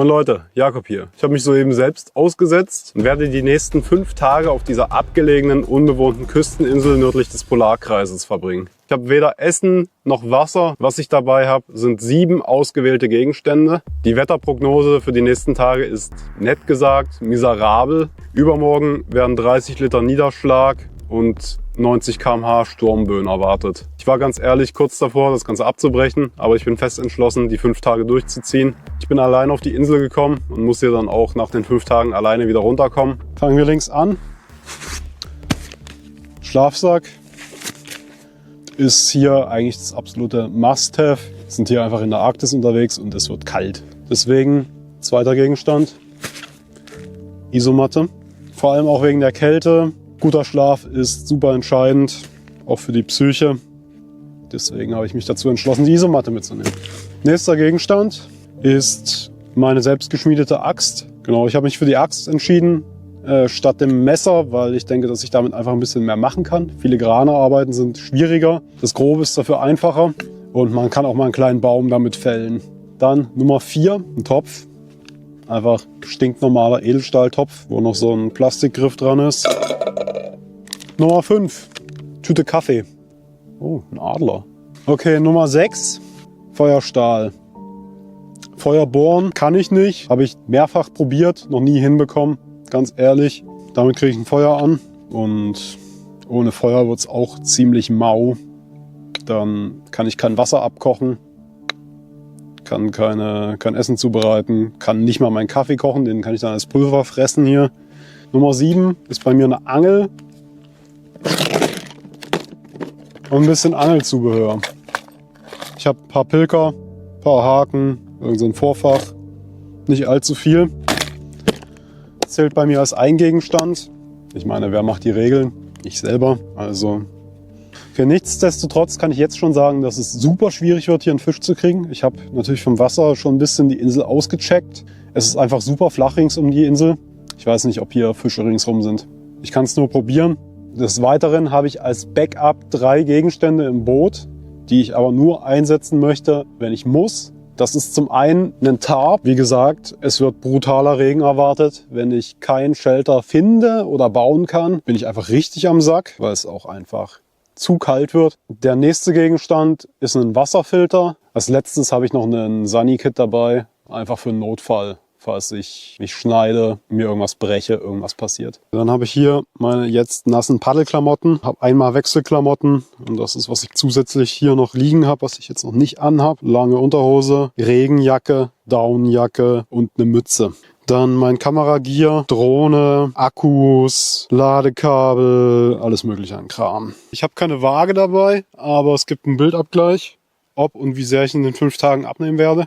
Moin Leute, Jakob hier. Ich habe mich soeben selbst ausgesetzt und werde die nächsten 5 Tage auf dieser abgelegenen, unbewohnten Küsteninsel nördlich des Polarkreises verbringen. Ich habe weder Essen noch Wasser. Was ich dabei habe, sind 7 ausgewählte Gegenstände. Die Wetterprognose für die nächsten Tage ist, nett gesagt, miserabel. Übermorgen werden 30 Liter Niederschlag und 90 km/h Sturmböen erwartet. Ich war ganz ehrlich kurz davor, das Ganze abzubrechen, aber ich bin fest entschlossen, die 5 Tage durchzuziehen. Ich bin allein auf die Insel gekommen und muss hier dann auch nach den 5 Tagen alleine wieder runterkommen. Fangen wir links an. Schlafsack ist hier eigentlich das absolute Must-Have. Wir sind hier einfach in der Arktis unterwegs und es wird kalt. Deswegen zweiter Gegenstand, Isomatte. Vor allem auch wegen der Kälte. Guter Schlaf ist super entscheidend, auch für die Psyche. Deswegen habe ich mich dazu entschlossen, die Isomatte mitzunehmen. Nächster Gegenstand ist meine selbstgeschmiedete Axt. Genau, ich habe mich für die Axt entschieden, statt dem Messer, weil ich denke, dass ich damit einfach ein bisschen mehr machen kann. Filigrane Arbeiten sind schwieriger, das Grobe ist dafür einfacher und man kann auch mal einen kleinen Baum damit fällen. Dann Nummer 4, ein Topf. Einfach stinknormaler Edelstahltopf, wo noch so ein Plastikgriff dran ist. Nummer 5, Tüte Kaffee. Oh, ein Adler. Okay, Nummer 6, Feuerstahl. Feuer bohren kann ich nicht, habe ich mehrfach probiert, noch nie hinbekommen, ganz ehrlich. Damit kriege ich ein Feuer an und ohne Feuer wird es auch ziemlich mau. Dann kann ich kein Wasser abkochen, kann kein Essen zubereiten, kann nicht mal meinen Kaffee kochen, den kann ich dann als Pulver fressen hier. Nummer 7 ist bei mir eine Angel und ein bisschen Angelzubehör. Ich habe ein paar Pilker, ein paar Haken, irgend so ein Vorfach, nicht allzu viel. Das zählt bei mir als ein Gegenstand. Ich meine, wer macht die Regeln? Ich selber. Also für nichtsdestotrotz kann ich jetzt schon sagen, dass es super schwierig wird, hier einen Fisch zu kriegen. Ich habe natürlich vom Wasser schon ein bisschen die Insel ausgecheckt. Es ist einfach super flach rings um die Insel. Ich weiß nicht, ob hier Fische ringsrum sind. Ich kann es nur probieren. Des Weiteren habe ich als Backup 3 Gegenstände im Boot, die ich aber nur einsetzen möchte, wenn ich muss. Das ist zum einen ein Tarp. Wie gesagt, es wird brutaler Regen erwartet. Wenn ich kein Shelter finde oder bauen kann, bin ich einfach richtig am Sack, weil es auch einfach zu kalt wird. Der nächste Gegenstand ist ein Wasserfilter. Als letztes habe ich noch einen Sunny-Kit dabei, einfach für einen Notfall, falls ich mich schneide, mir irgendwas breche, irgendwas passiert. Dann habe ich hier meine jetzt nassen Paddelklamotten, habe einmal Wechselklamotten und das ist, was ich zusätzlich hier noch liegen habe, was ich jetzt noch nicht anhabe. Lange Unterhose, Regenjacke, Downjacke und eine Mütze. Dann mein Kameragear, Drohne, Akkus, Ladekabel, alles mögliche an Kram. Ich habe keine Waage dabei, aber es gibt einen Bildabgleich, ob und wie sehr ich in den 5 Tagen abnehmen werde.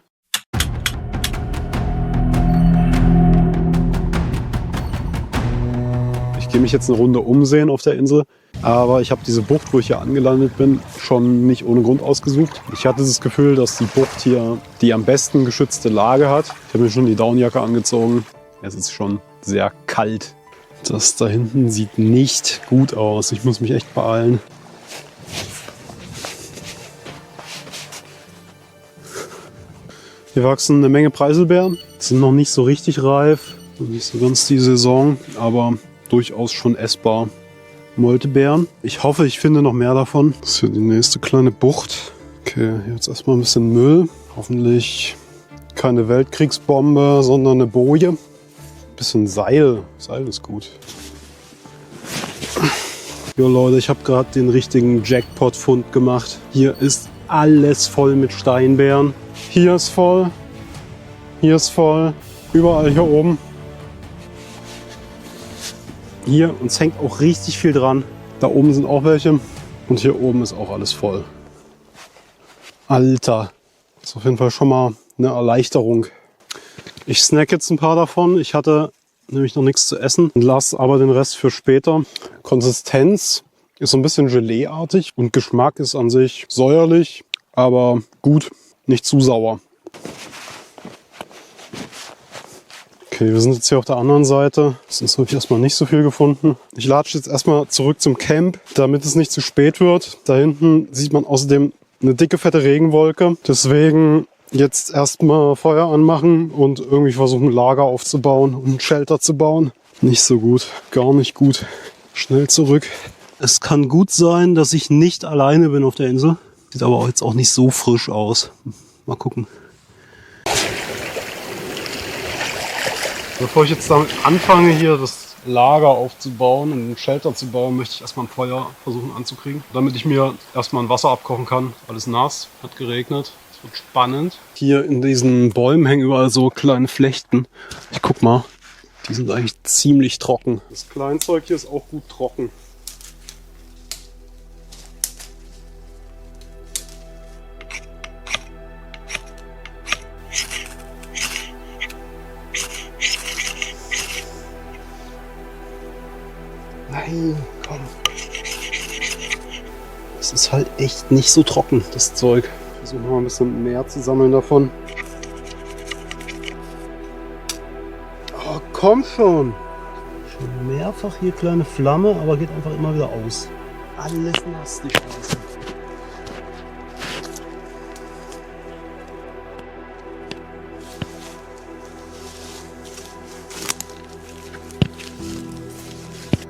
Ich gehe mich jetzt eine Runde umsehen auf der Insel, aber ich habe diese Bucht, wo ich hier angelandet bin, schon nicht ohne Grund ausgesucht. Ich hatte das Gefühl, dass die Bucht hier die am besten geschützte Lage hat. Ich habe mir schon die Downjacke angezogen. Es ist schon sehr kalt. Das da hinten sieht nicht gut aus. Ich muss mich echt beeilen. Hier wachsen eine Menge Preiselbeeren. Sind noch nicht so richtig reif. Noch nicht so ganz die Saison, aber durchaus schon essbar. Moltebeeren. Ich hoffe, ich finde noch mehr davon. Das ist hier die nächste kleine Bucht. Okay, jetzt erstmal ein bisschen Müll. Hoffentlich keine Weltkriegsbombe, sondern eine Boje. Bisschen Seil. Seil ist gut. Jo Leute, ich habe gerade den richtigen Jackpot-Fund gemacht. Hier ist alles voll mit Steinbeeren. Hier ist voll. Hier ist voll. Überall hier oben. Hier, uns hängt auch richtig viel dran. Da oben sind auch welche. Und hier oben ist auch alles voll. Alter. Das ist auf jeden Fall schon mal eine Erleichterung. Ich snack jetzt ein paar davon. Ich hatte nämlich noch nichts zu essen und lasse aber den Rest für später. Konsistenz ist so ein bisschen Gelee-artig und Geschmack ist an sich säuerlich, aber gut, nicht zu sauer. Okay, wir sind jetzt hier auf der anderen Seite. Sonst habe ich erstmal nicht so viel gefunden. Ich latsche jetzt erstmal zurück zum Camp, damit es nicht zu spät wird. Da hinten sieht man außerdem eine dicke, fette Regenwolke. Deswegen Jetzt erstmal Feuer anmachen und irgendwie versuchen, ein Lager aufzubauen und ein Shelter zu bauen. Nicht so gut, gar nicht gut. Schnell zurück. Es kann gut sein, dass ich nicht alleine bin auf der Insel. Sieht aber jetzt auch nicht so frisch aus. Mal gucken. Bevor ich jetzt damit anfange, hier das Lager aufzubauen und ein Shelter zu bauen, möchte ich erstmal ein Feuer versuchen anzukriegen, damit ich mir erstmal ein Wasser abkochen kann. Alles nass, hat geregnet. Es wird spannend. Hier in diesen Bäumen hängen überall so kleine Flechten. Ich guck mal, die sind eigentlich ziemlich trocken. Das Kleinzeug hier ist auch gut trocken. Nein, komm. Das ist halt echt nicht so trocken, das Zeug. Versuchen wir mal ein bisschen mehr zu sammeln davon. Oh, komm schon! Schon mehrfach hier kleine Flamme, aber geht einfach immer wieder aus. Alles nass, die Scheiße.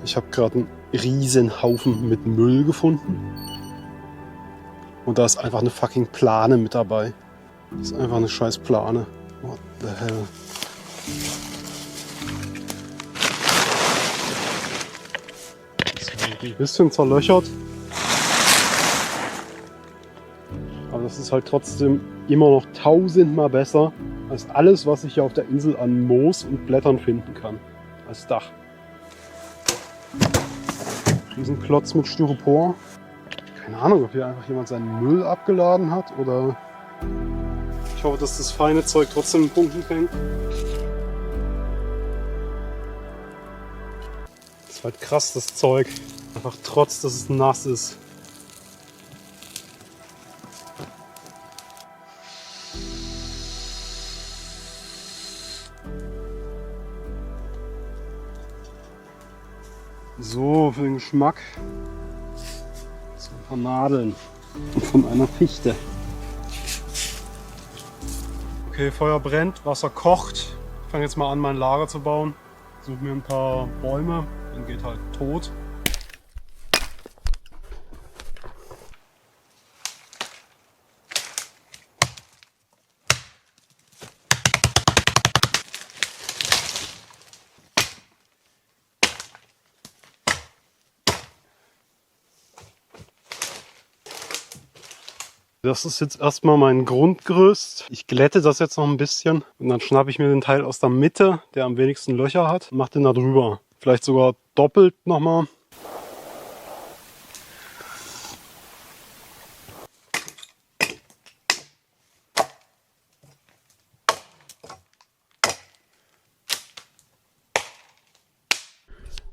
Ich habe gerade einen riesen Haufen mit Müll gefunden. Und da ist einfach eine fucking Plane mit dabei. Das ist einfach eine scheiß Plane. What the hell? Das ist halt ein bisschen zerlöchert. Aber das ist halt trotzdem immer noch tausendmal besser als alles, was ich hier auf der Insel an Moos und Blättern finden kann. Als Dach. Diesen Klotz mit Styropor. Keine Ahnung, ob hier einfach jemand seinen Müll abgeladen hat oder... Ich hoffe, dass das feine Zeug trotzdem in Punkten fängt. Das ist halt krass, das Zeug. Einfach trotz, dass es nass ist. So, für den Geschmack. So ein paar Nadeln. Von einer Fichte. Okay, Feuer brennt, Wasser kocht. Ich fange jetzt mal an, mein Lager zu bauen. Suche mir ein paar Bäume, dann geht halt tot. Das ist jetzt erstmal mein Grundgerüst. Ich glätte das jetzt noch ein bisschen und dann schnappe ich mir den Teil aus der Mitte, der am wenigsten Löcher hat, und mache den da drüber. Vielleicht sogar doppelt nochmal.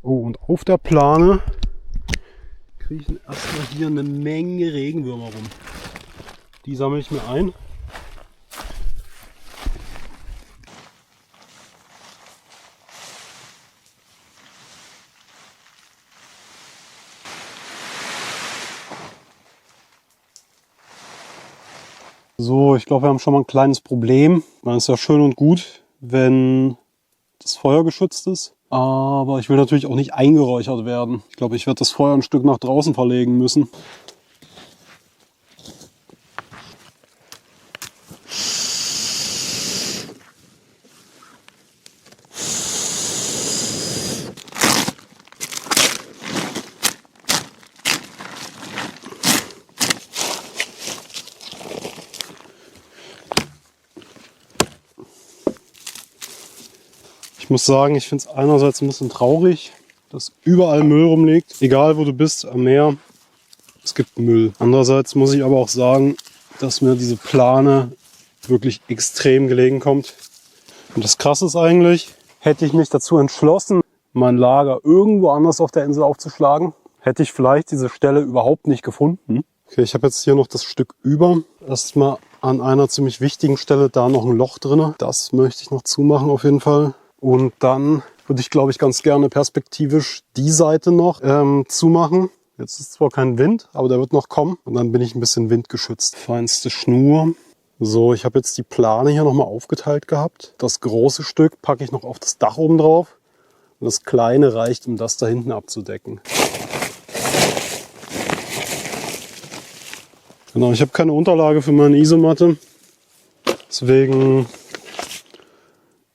Oh, und auf der Plane kriechen erstmal hier eine Menge Regenwürmer rum. Die sammle ich mir ein. So, ich glaube, wir haben schon mal ein kleines Problem. Man ist ja schön und gut, wenn das Feuer geschützt ist. Aber ich will natürlich auch nicht eingeräuchert werden. Ich glaube, ich werde das Feuer ein Stück nach draußen verlegen müssen. Ich muss sagen, ich finde es einerseits ein bisschen traurig, dass überall Müll rumliegt. Egal wo du bist, am Meer, es gibt Müll. Andererseits muss ich aber auch sagen, dass mir diese Plane wirklich extrem gelegen kommt. Und das Krasse ist eigentlich, hätte ich mich dazu entschlossen, mein Lager irgendwo anders auf der Insel aufzuschlagen, hätte ich vielleicht diese Stelle überhaupt nicht gefunden. Okay, ich habe jetzt hier noch das Stück über. Erstmal an einer ziemlich wichtigen Stelle da noch ein Loch drin. Das möchte ich noch zumachen auf jeden Fall. Und dann würde ich, glaube ich, ganz gerne perspektivisch die Seite noch zumachen. Jetzt ist zwar kein Wind, aber der wird noch kommen. Und dann bin ich ein bisschen windgeschützt. Feinste Schnur. So, ich habe jetzt die Plane hier nochmal aufgeteilt gehabt. Das große Stück packe ich noch auf das Dach oben drauf. Und das kleine reicht, um das da hinten abzudecken. Genau, ich habe keine Unterlage für meine Isomatte. Deswegen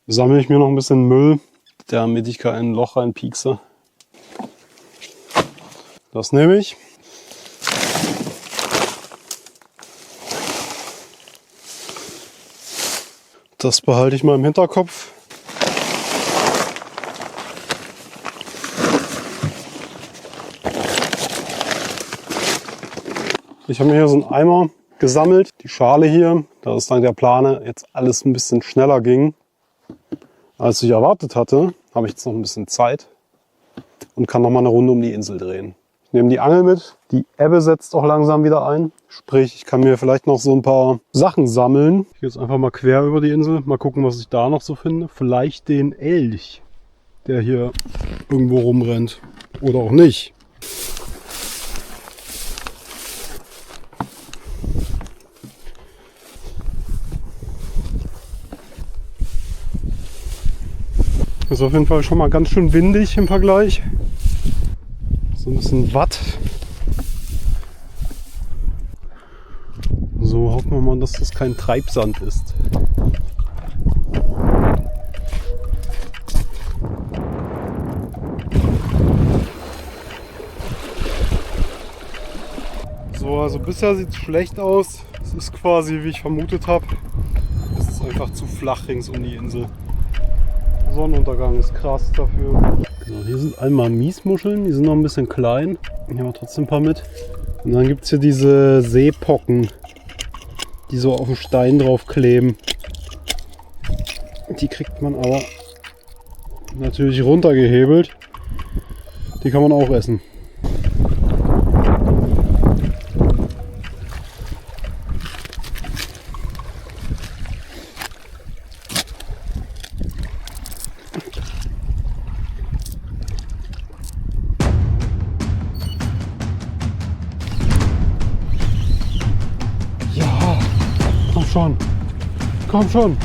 sammle ich mir noch ein bisschen Müll, damit ich kein Loch reinpiekse. Das nehme ich. Das behalte ich mal im Hinterkopf. Ich habe mir hier so einen Eimer gesammelt. Die Schale hier, da es dank der Plane jetzt alles ein bisschen schneller ging, als ich erwartet hatte, habe ich jetzt noch ein bisschen Zeit und kann noch mal eine Runde um die Insel drehen. Ich nehme die Angel mit. Die Ebbe setzt auch langsam wieder ein. Sprich, ich kann mir vielleicht noch so ein paar Sachen sammeln. Ich gehe jetzt einfach mal quer über die Insel. Mal gucken, was ich da noch so finde. Vielleicht den Elch, der hier irgendwo rumrennt. Oder auch nicht. Ist auf jeden Fall schon mal ganz schön windig im Vergleich. So ein bisschen Watt. So hoffen wir mal, dass das kein Treibsand ist. So, also bisher sieht es schlecht aus. Es ist quasi, wie ich vermutet habe. Es ist einfach zu flach rings um die Insel. Der Sonnenuntergang ist krass dafür. So, hier sind einmal Miesmuscheln, die sind noch ein bisschen klein. Hier haben wir trotzdem ein paar mit. Und dann gibt es hier diese Seepocken, die so auf den Stein drauf kleben. Die kriegt man aber natürlich runtergehebelt. Die kann man auch essen. Ja, komm schon. Komm schon.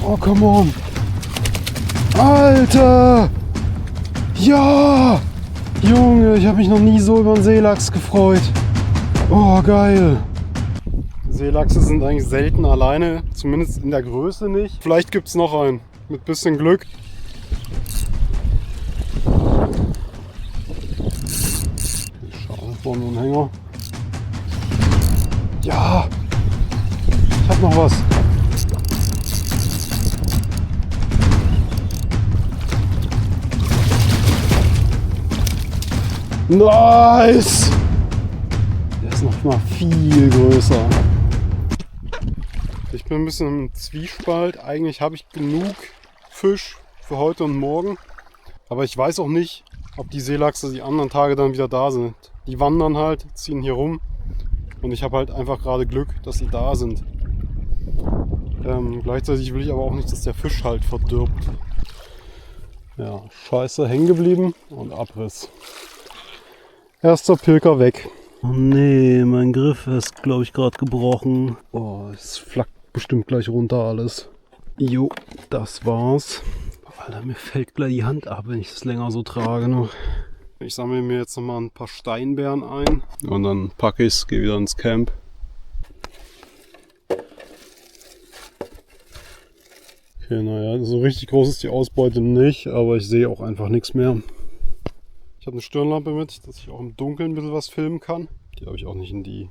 Oh, come on. Alter! Ja! Junge, ich habe mich noch nie so über einen Seelachs gefreut. Oh, geil. Seelachse sind eigentlich selten alleine, zumindest in der Größe nicht. Vielleicht gibt es noch einen, mit bisschen Glück. Schade, vorne ein Hänger. Ja! Ich hab noch was. Nice! Der ist noch mal viel größer. Ich bin ein bisschen im Zwiespalt. Eigentlich habe ich genug Fisch für heute und morgen. Aber ich weiß auch nicht, ob die Seelachse die anderen Tage dann wieder da sind. Die wandern halt, ziehen hier rum. Und ich habe halt einfach gerade Glück, dass sie da sind. Gleichzeitig will ich aber auch nicht, dass der Fisch halt verdirbt. Ja, scheiße, hängen geblieben und Abriss. Erster Pilker weg. Oh nee, mein Griff ist, glaube ich, gerade gebrochen. Oh, es flackt bestimmt gleich runter alles. Jo, das war's. Alter, mir fällt gleich die Hand ab, wenn ich das länger so trage noch. Ich sammle mir jetzt nochmal ein paar Steinbeeren ein. Und dann packe ich es, gehe wieder ins Camp. Okay, naja, so richtig groß ist die Ausbeute nicht, aber ich sehe auch einfach nichts mehr. Ich habe eine Stirnlampe mit, dass ich auch im Dunkeln ein bisschen was filmen kann. Die habe ich auch nicht in die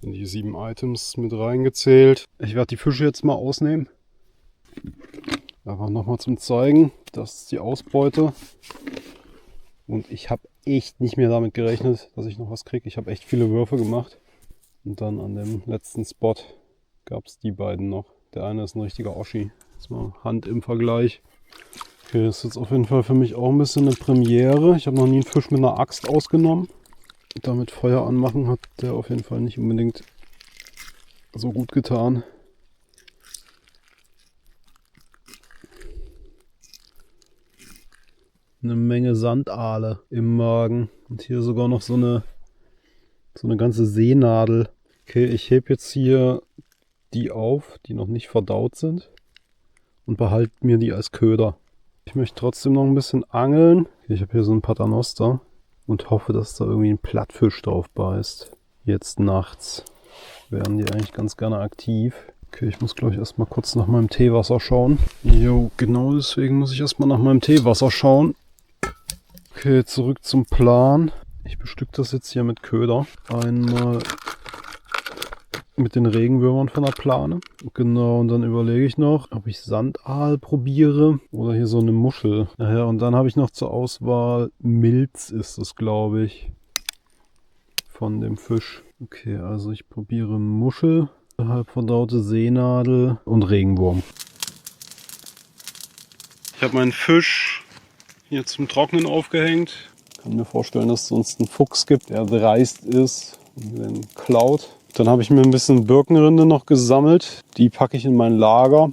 7 Items mit reingezählt. Ich werde die Fische jetzt mal ausnehmen. Einfach nochmal zum Zeigen. Das ist die Ausbeute. Und ich habe echt nicht mehr damit gerechnet, dass ich noch was kriege. Ich habe echt viele Würfe gemacht. Und dann an dem letzten Spot gab es die beiden noch. Der eine ist ein richtiger Oschi. Jetzt mal Hand im Vergleich. Okay, das ist jetzt auf jeden Fall für mich auch ein bisschen eine Premiere. Ich habe noch nie einen Fisch mit einer Axt ausgenommen. Damit Feuer anmachen hat der auf jeden Fall nicht unbedingt so gut getan. Eine Menge Sandaale im Magen. Und hier sogar noch so eine ganze Seenadel. Okay, ich hebe jetzt hier die auf, die noch nicht verdaut sind und behalte mir die als Köder. Ich möchte trotzdem noch ein bisschen angeln. Ich habe hier so ein Paternoster und hoffe, dass da irgendwie ein Plattfisch drauf beißt. Jetzt nachts werden die eigentlich ganz gerne aktiv. Okay, ich muss glaube ich erstmal kurz nach meinem Teewasser schauen. Jo, genau deswegen muss ich erstmal nach meinem Teewasser schauen. Okay, zurück zum Plan. Ich bestücke das jetzt hier mit Köder. Einmal mit den Regenwürmern von der Plane. Genau, und dann überlege ich noch, ob ich Sandaal probiere oder hier so eine Muschel. Naja, und dann habe ich noch zur Auswahl Milz ist es, glaube ich, von dem Fisch. Okay, also ich probiere Muschel, halb verdaute Seenadel und Regenwurm. Ich habe meinen Fisch hier zum Trocknen aufgehängt. Ich kann mir vorstellen, dass es sonst einen Fuchs gibt, der dreist ist und den klaut. Dann habe ich mir ein bisschen Birkenrinde noch gesammelt. Die packe ich in mein Lager.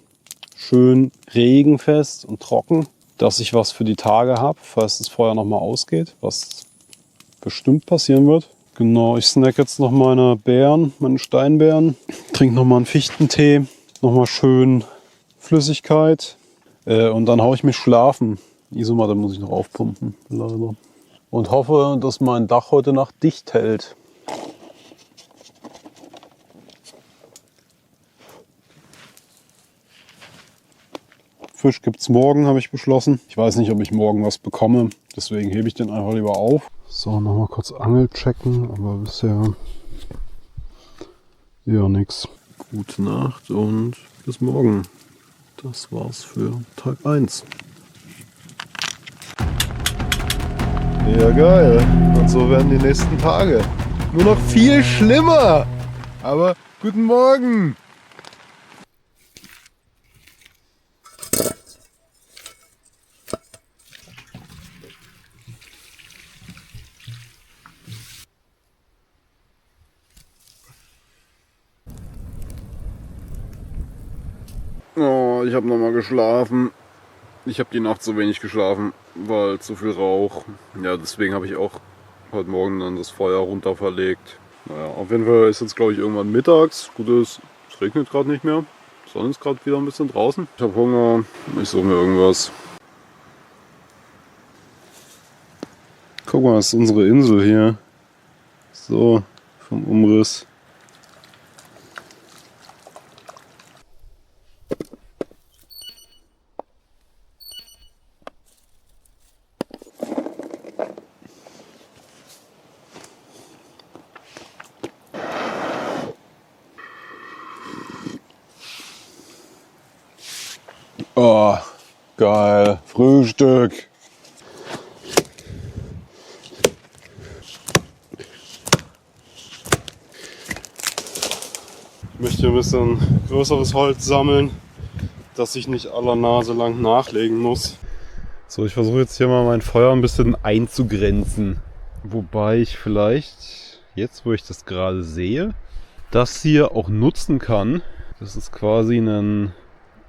Schön regenfest und trocken, dass ich was für die Tage habe, falls das Feuer nochmal ausgeht, was bestimmt passieren wird. Genau, ich snack jetzt noch meine Beeren, meine Steinbeeren. Trinke nochmal einen Fichtentee, nochmal schön Flüssigkeit. Und dann haue ich mich schlafen. Isomatte muss ich noch aufpumpen, leider. Und hoffe, dass mein Dach heute Nacht dicht hält. Fisch gibt's morgen, habe ich beschlossen. Ich weiß nicht, ob ich morgen was bekomme, deswegen hebe ich den einfach lieber auf. So, nochmal kurz Angel checken, aber bisher ja nix. Gute Nacht und bis morgen. Das war's für Tag 1. Ja, geil. Und so werden die nächsten Tage. Nur noch viel schlimmer. Aber guten Morgen. Oh, ich habe nochmal geschlafen. Ich habe die Nacht so wenig geschlafen, weil zu viel Rauch. Ja, deswegen habe ich auch heute Morgen dann das Feuer runter verlegt. Naja, auf jeden Fall ist jetzt glaube ich irgendwann mittags. Gut ist, es regnet gerade nicht mehr. Die Sonne ist gerade wieder ein bisschen draußen. Ich habe Hunger. Ich suche mir irgendwas. Guck mal, das ist unsere Insel hier. So, vom Umriss. Oh, geil. Frühstück. Ich möchte ein bisschen größeres Holz sammeln, dass ich nicht aller Nase lang nachlegen muss. So, ich versuche jetzt hier mal mein Feuer ein bisschen einzugrenzen. Wobei ich vielleicht, jetzt wo ich das gerade sehe, das hier auch nutzen kann. Das ist quasi ein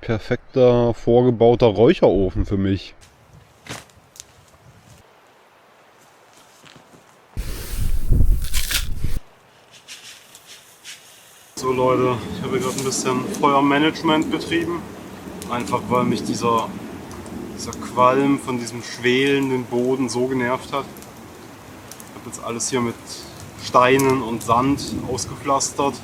perfekter vorgebauter Räucherofen für mich. So Leute, ich habe gerade ein bisschen Feuermanagement betrieben. Einfach weil mich dieser Qualm von diesem schwelenden Boden so genervt hat. Ich habe jetzt alles hier mit Steinen und Sand ausgepflastert.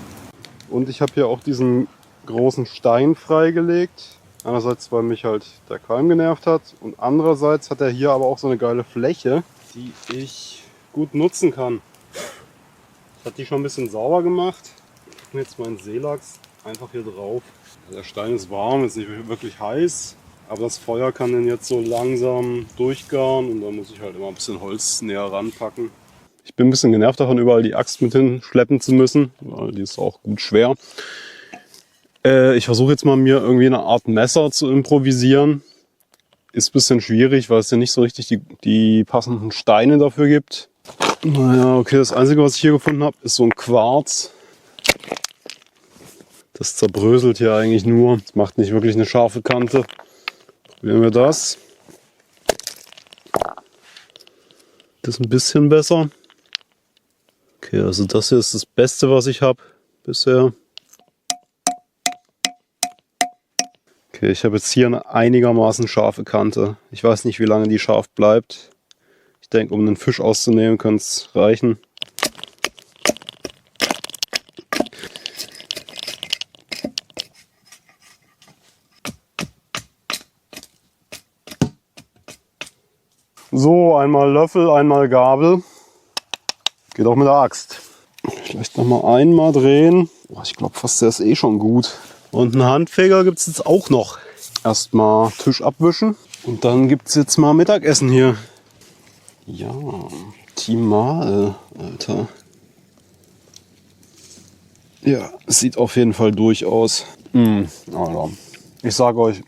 Und ich habe hier auch diesen großen Stein freigelegt. Einerseits, weil mich halt der Qualm genervt hat und andererseits hat er hier aber auch so eine geile Fläche, die ich gut nutzen kann. Ich habe die schon ein bisschen sauber gemacht. Ich nehme jetzt meinen Seelachs einfach hier drauf. Der Stein ist warm, ist nicht wirklich heiß, aber das Feuer kann den jetzt so langsam durchgaren und da muss ich halt immer ein bisschen Holz näher ranpacken. Ich bin ein bisschen genervt davon, überall die Axt mit hinschleppen zu müssen, weil die ist auch gut schwer. Ich versuche jetzt mal mir irgendwie eine Art Messer zu improvisieren. Ist ein bisschen schwierig, weil es ja nicht so richtig die passenden Steine dafür gibt. Naja, okay, das Einzige, was ich hier gefunden habe, ist so ein Quarz. Das zerbröselt hier eigentlich nur. Das macht nicht wirklich eine scharfe Kante. Probieren wir das. Das ist ein bisschen besser. Okay, also das hier ist das Beste, was ich habe. bisher. Okay, ich habe jetzt hier eine einigermaßen scharfe Kante. Ich weiß nicht, wie lange die scharf bleibt. Ich denke, um einen Fisch auszunehmen, könnte es reichen. So, einmal Löffel, einmal Gabel. Geht auch mit der Axt. Vielleicht noch einmal drehen. Oh, ich glaube fast, der ist eh schon gut. Und einen Handfeger gibt es jetzt auch noch. Erstmal Tisch abwischen. Und dann gibt es jetzt mal Mittagessen hier. Ja, optimal, Alter. Ja, sieht auf jeden Fall durch aus. Alter. Ich sage euch,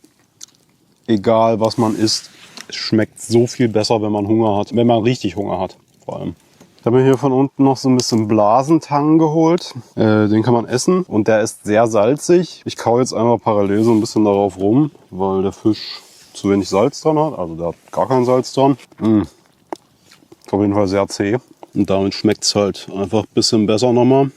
egal was man isst, es schmeckt so viel besser, wenn man Hunger hat. Wenn man richtig Hunger hat, vor allem. Ich habe mir hier von unten noch so ein bisschen Blasentang geholt. Den kann man essen und der ist sehr salzig. Ich kaue jetzt einfach parallel so ein bisschen darauf rum, weil der Fisch zu wenig Salz dran hat. Also der hat gar kein Salz dran. Ist auf jeden Fall sehr zäh. Und damit schmeckt es halt einfach ein bisschen besser nochmal.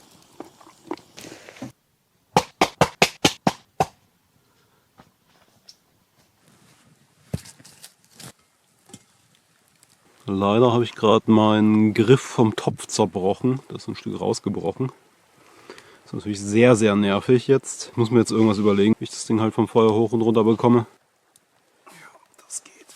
Leider habe ich gerade meinen Griff vom Topf zerbrochen. Das ist ein Stück rausgebrochen. Das ist natürlich sehr, sehr nervig jetzt. Ich muss mir jetzt irgendwas überlegen, wie ich das Ding halt vom Feuer hoch und runter bekomme. Ja, das geht.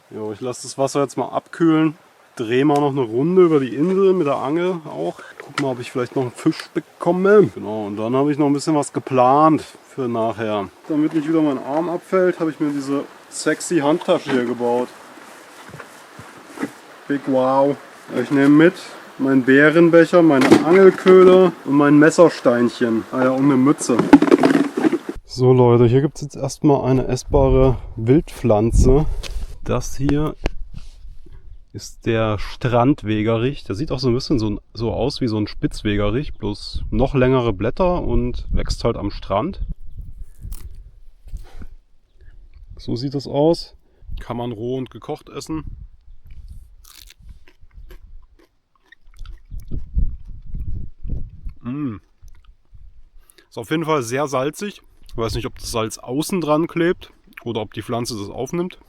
Jo, ich lasse das Wasser jetzt mal abkühlen. Drehe mal noch eine Runde über die Insel mit der Angel auch. Guck mal, ob ich vielleicht noch einen Fisch bekomme. Genau, und dann habe ich noch ein bisschen was geplant für nachher. Damit nicht wieder mein Arm abfällt, habe ich mir diese sexy Handtasche hier gebaut. Big Wow. Ich nehme mit meinen Bärenbecher, meine Angelköder und mein Messersteinchen. Ah ja, und eine Mütze. So Leute, hier gibt es jetzt erstmal eine essbare Wildpflanze. Das hier ist der Strandwegerich. Der sieht auch so ein bisschen so aus wie so ein Spitzwegerich, bloß noch längere Blätter und wächst halt am Strand. So sieht es aus. Kann man roh und gekocht essen. Ist auf jeden Fall sehr salzig. Ich weiß nicht, ob das Salz außen dran klebt oder ob die Pflanze das aufnimmt.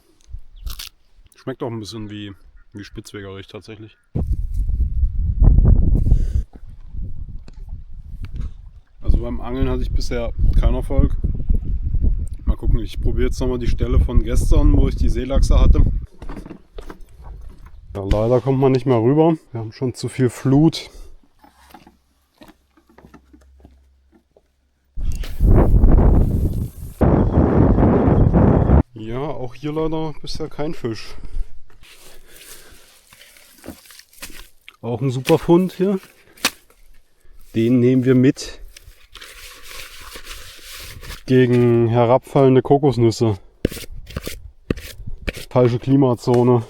Schmeckt auch ein bisschen wie Spitzwegerich tatsächlich. Also beim Angeln hatte ich bisher keinen Erfolg. Mal gucken, ich probiere jetzt nochmal die Stelle von gestern, wo ich die Seelachse hatte. Ja, leider kommt man nicht mehr rüber. Wir haben schon zu viel Flut. Ja, auch hier leider bisher kein Fisch. Auch ein super Fund hier. Den nehmen wir mit gegen herabfallende Kokosnüsse. Falsche Klimazone.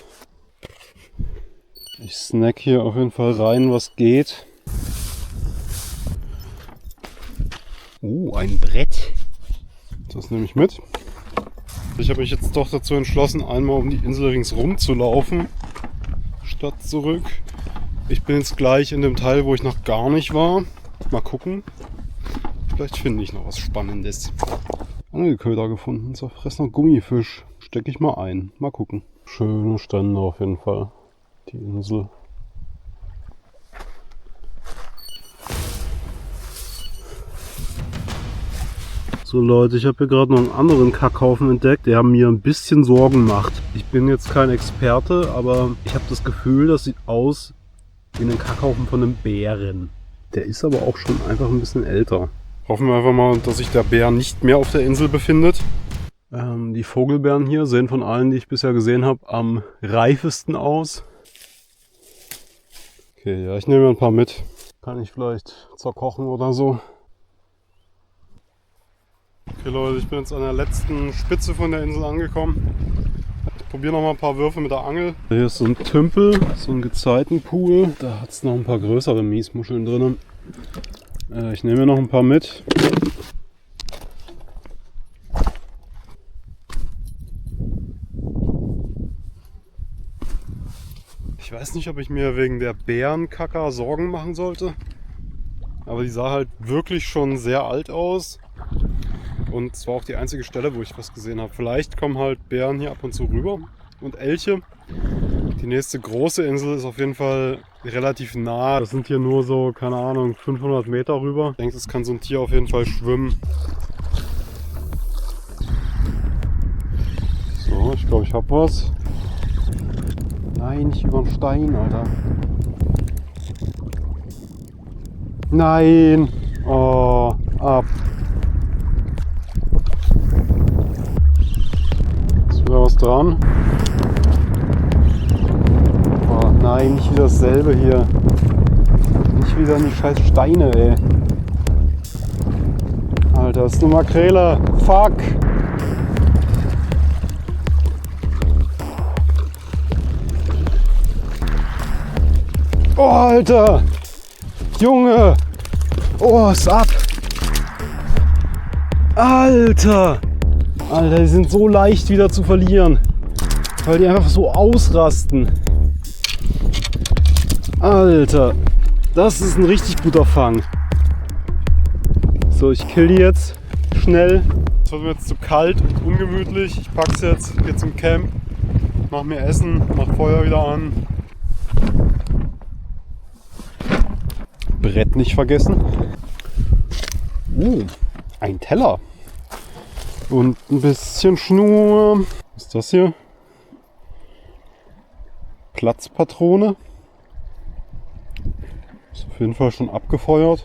Ich snack hier auf jeden Fall rein, was geht. Ein Brett. Das nehme ich mit. Ich habe mich jetzt doch dazu entschlossen, einmal um die Insel ringsrum zu laufen, statt zurück. Ich bin jetzt gleich in dem Teil, wo ich noch gar nicht war. Mal gucken. Vielleicht finde ich noch was Spannendes. Angelköder gefunden. Zerfressener Gummifisch. Stecke ich mal ein. Mal gucken. Schöne Stände auf jeden Fall. Die Insel. So Leute, ich habe hier gerade noch einen anderen Kackhaufen entdeckt, der mir ein bisschen Sorgen macht. Ich bin jetzt kein Experte, aber ich habe das Gefühl, das sieht aus wie ein Kackhaufen von einem Bären. Der ist aber auch schon einfach ein bisschen älter. Hoffen wir einfach mal, dass sich der Bär nicht mehr auf der Insel befindet. Die Vogelbeeren hier sehen von allen, die ich bisher gesehen habe, am reifesten aus. Okay, ja, ich nehme ein paar mit. Kann ich vielleicht zerkochen oder so. Okay Leute, ich bin jetzt an der letzten Spitze von der Insel angekommen. Ich probiere noch mal ein paar Würfe mit der Angel. Hier ist so ein Tümpel, so ein Gezeitenpool. Da hat es noch ein paar größere Miesmuscheln drin. Ich nehme noch ein paar mit. Ich Ich weiß nicht, ob ich mir wegen der Bärenkacker Sorgen machen sollte. Aber die sah halt wirklich schon sehr alt aus. Und es war auch die einzige Stelle, wo ich was gesehen habe. Vielleicht kommen halt Bären hier ab und zu rüber und Elche. Die nächste große Insel ist auf jeden Fall relativ nah. Das sind hier nur so, keine Ahnung, 500 Meter rüber. Ich denke, das kann so ein Tier auf jeden Fall schwimmen. So, ich glaube, ich habe was. Nein, nicht über den Stein, Alter. Nein! Oh, ab. Ist wieder was dran? Oh, nein, nicht wieder dasselbe hier. Nicht wieder an die scheiß Steine, ey. Alter, das ist eine Makrele. Fuck! Oh, Alter! Junge! Oh, ist ab! Alter! Alter, die sind so leicht wieder zu verlieren. Weil die einfach so ausrasten. Alter! Das ist ein richtig guter Fang. So, ich kill die jetzt schnell. Es wird mir jetzt zu kalt und ungemütlich. Ich pack's jetzt, gehe zum Camp, mach mir Essen, mach Feuer wieder an. Brett nicht vergessen. Ein Teller. Und ein bisschen Schnur. Was ist das hier? Platzpatrone. Ist auf jeden Fall schon abgefeuert.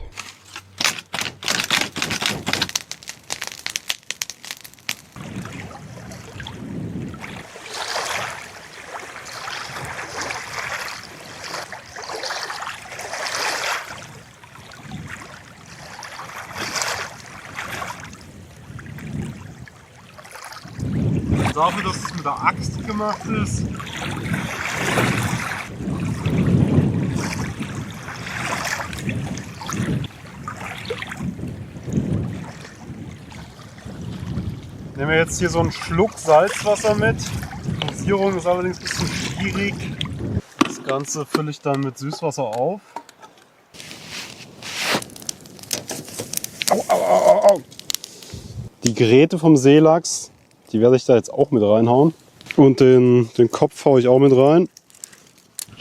Dafür, dass es mit der Axt gemacht ist. Nehmen wir jetzt hier so einen Schluck Salzwasser mit. Die Dosierung ist allerdings ein bisschen schwierig. Das Ganze fülle ich dann mit Süßwasser auf. Au, au, au, au. Die Gräte vom Seelachs, die werde ich da jetzt auch mit reinhauen. Und den Kopf haue ich auch mit rein.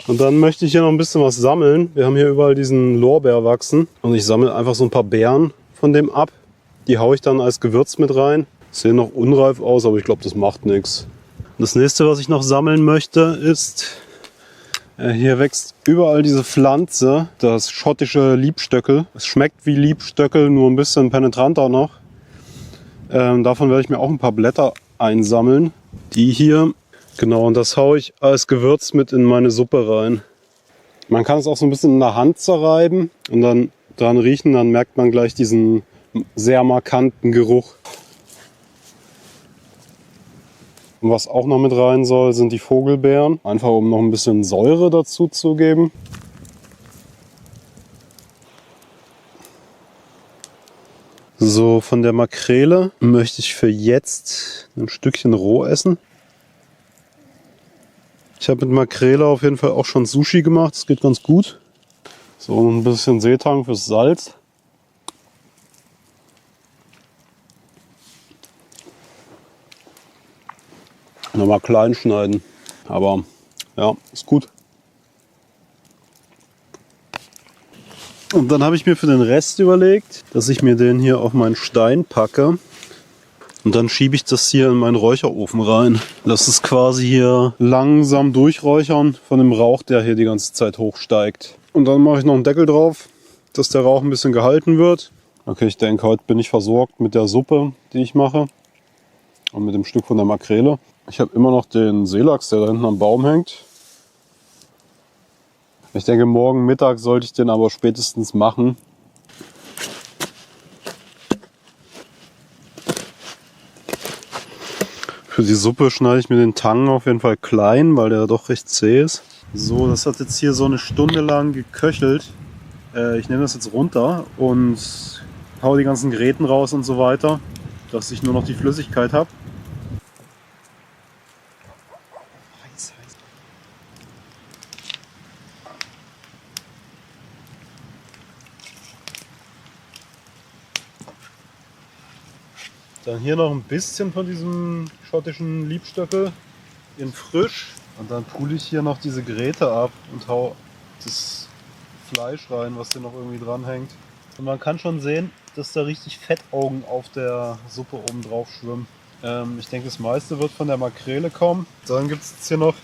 Und dann möchte ich hier noch ein bisschen was sammeln. Wir haben hier überall diesen Lorbeer wachsen. Und ich sammle einfach so ein paar Beeren von dem ab. Die haue ich dann als Gewürz mit rein. Sehen noch unreif aus, aber ich glaube, das macht nichts. Das nächste, was ich noch sammeln möchte, ist... hier wächst überall diese Pflanze, das schottische Liebstöckel. Es schmeckt wie Liebstöckel, nur ein bisschen penetranter noch. Davon werde ich mir auch ein paar Blätter einsammeln. Die hier, genau, und das haue ich als Gewürz mit in meine Suppe rein. Man kann es auch so ein bisschen in der Hand zerreiben und dann dran riechen, dann merkt man gleich diesen sehr markanten Geruch. Und was auch noch mit rein soll, sind die Vogelbeeren. Einfach um noch ein bisschen Säure dazu zu geben. So, von der Makrele möchte ich für jetzt ein Stückchen roh essen. Ich habe mit Makrele auf jeden Fall auch schon Sushi gemacht. Das geht ganz gut. So, ein bisschen Seetang fürs Salz. Nochmal klein schneiden. Aber ja, ist gut. Und dann habe ich mir für den Rest überlegt, dass ich mir den hier auf meinen Stein packe. Und dann schiebe ich das hier in meinen Räucherofen rein. Lass es quasi hier langsam durchräuchern von dem Rauch, der hier die ganze Zeit hochsteigt. Und dann mache ich noch einen Deckel drauf, dass der Rauch ein bisschen gehalten wird. Okay, ich denke, heute bin ich versorgt mit der Suppe, die ich mache. Und mit dem Stück von der Makrele. Ich habe immer noch den Seelachs, der da hinten am Baum hängt. Ich denke, morgen Mittag sollte ich den aber spätestens machen. Für die Suppe schneide ich mir den Tang auf jeden Fall klein, weil der doch recht zäh ist. So, das hat jetzt hier so eine Stunde lang geköchelt. Ich nehme das jetzt runter und hau die ganzen Gräten raus und so weiter, dass ich nur noch die Flüssigkeit habe. Dann hier noch ein bisschen von diesem schottischen Liebstöckel in frisch. Und dann pule ich hier noch diese Gräte ab und hau das Fleisch rein, was hier noch irgendwie dranhängt. Und man kann schon sehen, dass da richtig Fettaugen auf der Suppe oben drauf schwimmen. Ich denke, das meiste wird von der Makrele kommen. Dann gibt es jetzt hier noch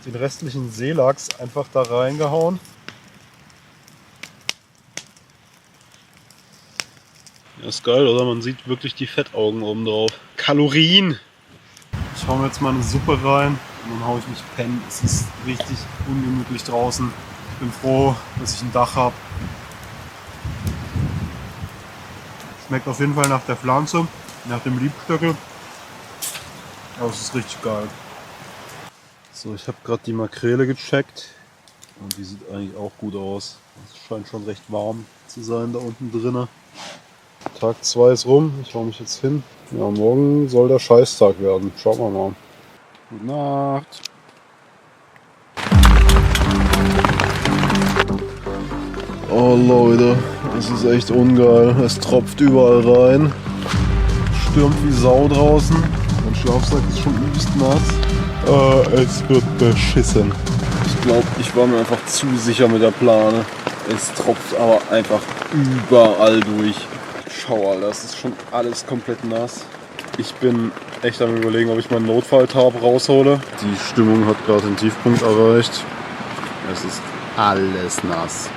den restlichen Seelachs einfach da reingehauen. Ja, ist geil, oder? Man sieht wirklich die Fettaugen oben drauf. Kalorien! Ich hau mir jetzt mal eine Suppe rein und dann hau ich mich pennen. Es ist richtig ungemütlich draußen. Ich bin froh, dass ich ein Dach habe. Schmeckt auf jeden Fall nach der Pflanze, nach dem Liebstöckel. Aber es ist richtig geil. So, ich habe gerade die Makrele gecheckt und die sieht eigentlich auch gut aus. Es scheint schon recht warm zu sein da unten drinnen. Tag 2 ist rum, ich hau mich jetzt hin. Ja, morgen soll der Scheißtag werden. Schauen wir mal. Gute Nacht. Oh Leute, es ist echt ungeil. Es tropft überall rein. Stürmt wie Sau draußen. Mein Schlafsack ist schon übelst nass. Es wird beschissen. Ich glaube, ich war mir einfach zu sicher mit der Plane. Es tropft aber einfach überall durch. Schau, Alter, das ist schon alles komplett nass. Ich bin echt am Überlegen, ob ich meinen Notfalltarp raushole. Die Stimmung hat gerade den Tiefpunkt erreicht. Es ist alles nass.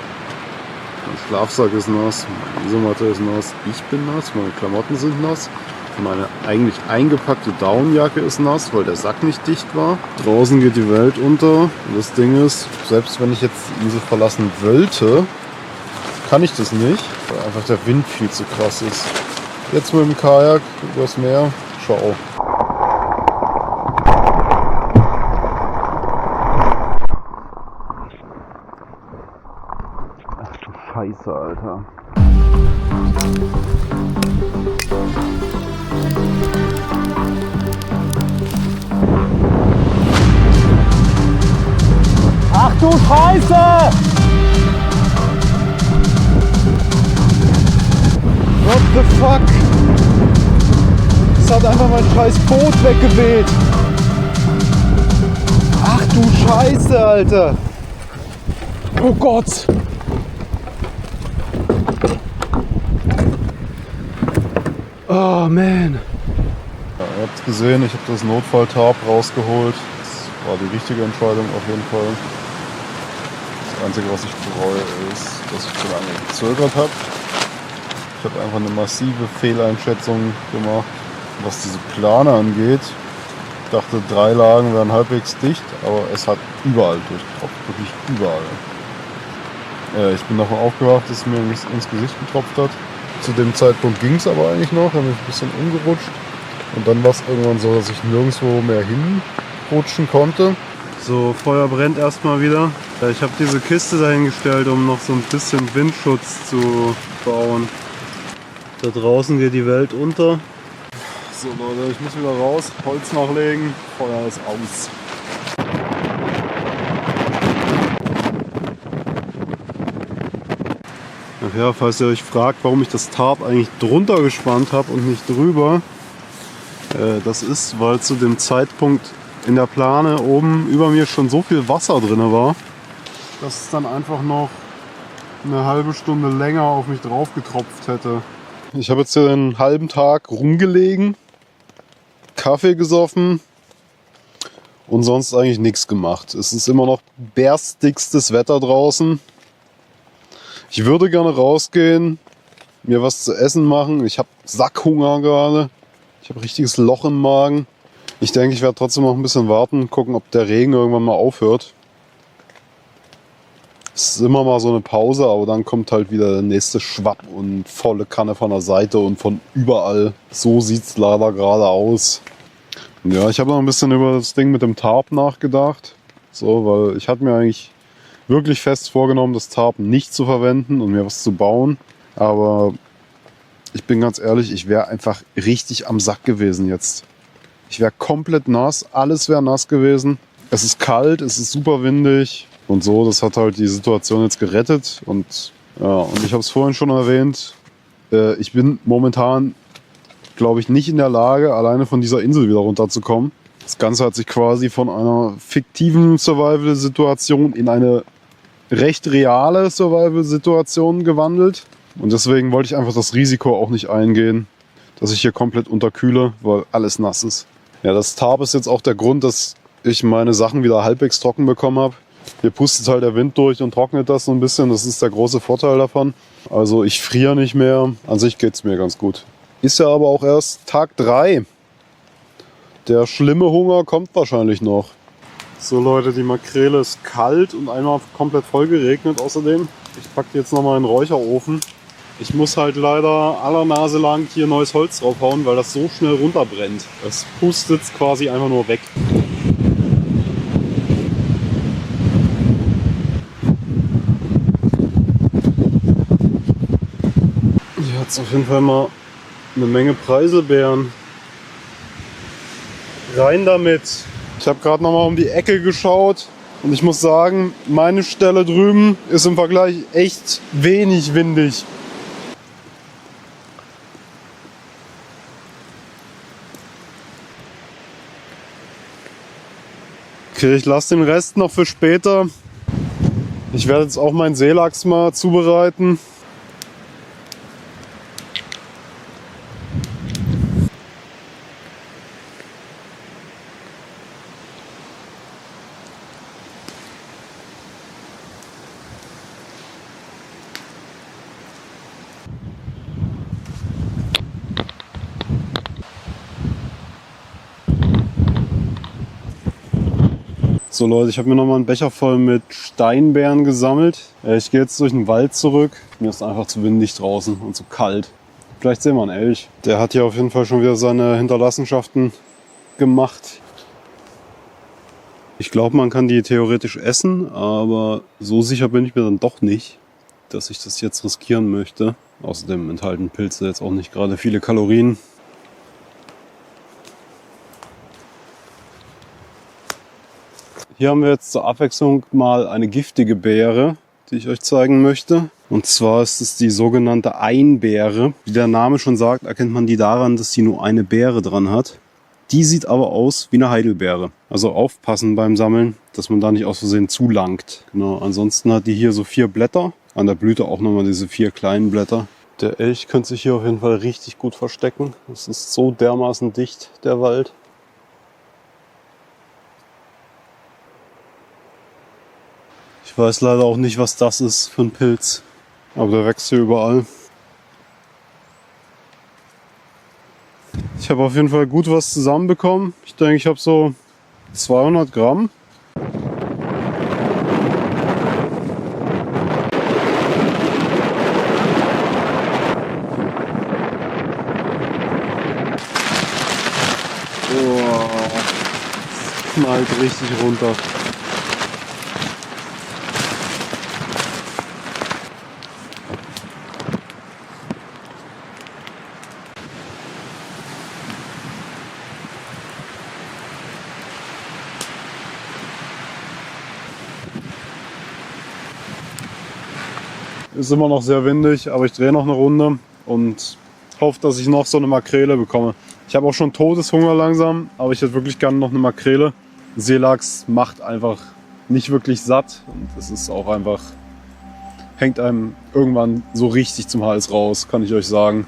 Mein Schlafsack ist nass, meine Isomatte ist nass, ich bin nass, meine Klamotten sind nass. Meine eigentlich eingepackte Downjacke ist nass, weil der Sack nicht dicht war. Draußen geht die Welt unter. Und das Ding ist, selbst wenn ich jetzt die Insel verlassen wollte, kann ich das nicht, weil einfach der Wind viel zu krass ist. Jetzt mit dem Kajak übers Meer, ciao. Ach du Scheiße, Alter. Ach du Scheiße! What the fuck? Es hat einfach mein scheiß Boot weggeweht. Ach du Scheiße, Alter. Oh Gott. Oh man. Ja, ihr habt gesehen, ich habe das Notfalltarp rausgeholt. Das war die richtige Entscheidung auf jeden Fall. Das Einzige, was ich bereue, ist, dass ich zu lange gezögert habe. Ich habe einfach eine massive Fehleinschätzung gemacht, was diese Plane angeht. Ich dachte, 3 Lagen wären halbwegs dicht, aber es hat überall durchtropft, wirklich überall. Ich bin davon aufgewacht, dass es mir ins Gesicht getropft hat. Zu dem Zeitpunkt ging es aber eigentlich noch, dann bin ich ein bisschen umgerutscht. Und dann war es irgendwann so, dass ich nirgendwo mehr hinrutschen konnte. So, Feuer brennt erstmal wieder. Ich habe diese Kiste dahingestellt, um noch so ein bisschen Windschutz zu bauen. Da draußen geht die Welt unter. So Leute, ich muss wieder raus, Holz nachlegen, Feuer ist aus. Ach ja, falls ihr euch fragt, warum ich das Tarp eigentlich drunter gespannt habe und nicht drüber. Das ist, weil zu dem Zeitpunkt in der Plane oben über mir schon so viel Wasser drin war, dass es dann einfach noch eine halbe Stunde länger auf mich drauf getropft hätte. Ich habe jetzt hier einen halben Tag rumgelegen, Kaffee gesoffen und sonst eigentlich nichts gemacht. Es ist immer noch bärstigstes Wetter draußen. Ich würde gerne rausgehen, mir was zu essen machen. Ich habe Sackhunger gerade. Ich habe richtiges Loch im Magen. Ich denke, ich werde trotzdem noch ein bisschen warten, gucken, ob der Regen irgendwann mal aufhört. Es ist immer mal so eine Pause, aber dann kommt halt wieder der nächste Schwapp und volle Kanne von der Seite und von überall. So sieht es leider gerade aus. Und ja, ich habe noch ein bisschen über das Ding mit dem Tarp nachgedacht. So, weil ich hatte mir eigentlich wirklich fest vorgenommen, das Tarp nicht zu verwenden und mir was zu bauen. Aber ich bin ganz ehrlich, ich wäre einfach richtig am Sack gewesen jetzt. Ich wäre komplett nass, alles wäre nass gewesen. Es ist kalt, es ist super windig. Und so, das hat halt die Situation jetzt gerettet. Und ja, und ich habe es vorhin schon erwähnt, ich bin momentan glaube ich, nicht in der Lage, alleine von dieser Insel wieder runterzukommen. Das Ganze hat sich quasi von einer fiktiven Survival-Situation in eine recht reale Survival-Situation gewandelt. Und deswegen wollte ich einfach das Risiko auch nicht eingehen, dass ich hier komplett unterkühle, weil alles nass ist. Ja, das Tarp ist jetzt auch der Grund, dass ich meine Sachen wieder halbwegs trocken bekommen habe. Hier pustet halt der Wind durch und trocknet das so ein bisschen. Das ist der große Vorteil davon. Also ich friere nicht mehr. An sich geht es mir ganz gut. Ist ja aber auch erst Tag 3. Der schlimme Hunger kommt wahrscheinlich noch. So Leute, die Makrele ist kalt und einmal komplett voll geregnet außerdem. Ich packe die jetzt nochmal in den Räucherofen. Ich muss halt leider aller Nase lang hier neues Holz draufhauen, weil das so schnell runterbrennt. Das pustet quasi einfach nur weg. Hier hat es auf jeden Fall mal eine Menge Preiselbeeren. Rein damit! Ich habe gerade noch mal um die Ecke geschaut und ich muss sagen, meine Stelle drüben ist im Vergleich echt wenig windig. Okay, ich lasse den Rest noch für später. Ich werde jetzt auch meinen Seelachs mal zubereiten. So Leute, ich habe mir noch mal einen Becher voll mit Steinbeeren gesammelt. Ich gehe jetzt durch den Wald zurück. Mir ist einfach zu windig draußen und zu kalt. Vielleicht sehen wir einen Elch. Der hat hier auf jeden Fall schon wieder seine Hinterlassenschaften gemacht. Ich glaube, man kann die theoretisch essen, aber so sicher bin ich mir dann doch nicht, dass ich das jetzt riskieren möchte. Außerdem enthalten Pilze jetzt auch nicht gerade viele Kalorien. Hier haben wir jetzt zur Abwechslung mal eine giftige Beere, die ich euch zeigen möchte. Und zwar ist es die sogenannte Einbeere. Wie der Name schon sagt, erkennt man die daran, dass sie nur eine Beere dran hat. Die sieht aber aus wie eine Heidelbeere. Also aufpassen beim Sammeln, dass man da nicht aus Versehen zulangt. Genau. Ansonsten hat die hier so 4 Blätter. An der Blüte auch nochmal diese 4 kleinen Blätter. Der Elch könnte sich hier auf jeden Fall richtig gut verstecken. Es ist so dermaßen dicht, der Wald. Ich weiß leider auch nicht, was das ist für ein Pilz. Aber der wächst hier überall. Ich habe auf jeden Fall gut was zusammenbekommen. Ich denke, ich habe so 200 Gramm. Boah, knallt richtig runter. Ist immer noch sehr windig, aber ich drehe noch eine Runde und hoffe, dass ich noch so eine Makrele bekomme. Ich habe auch schon Todeshunger langsam, aber ich hätte wirklich gerne noch eine Makrele. Seelachs macht einfach nicht wirklich satt und es ist auch einfach, hängt einem irgendwann so richtig zum Hals raus, kann ich euch sagen.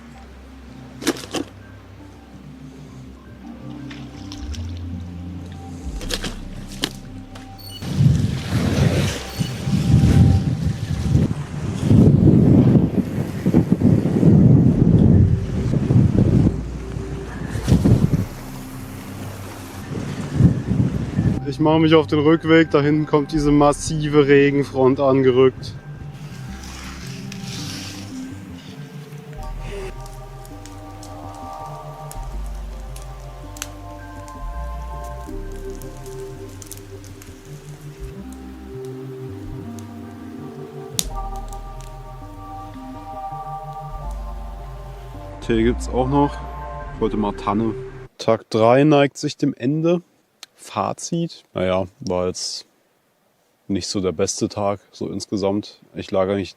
Ich mache mich auf den Rückweg, da hinten kommt diese massive Regenfront angerückt. Tee gibt es auch noch. Ich wollte mal Tanne. Tag 3 neigt sich dem Ende. Fazit, naja, war jetzt nicht so der beste Tag, so insgesamt. Ich lag eigentlich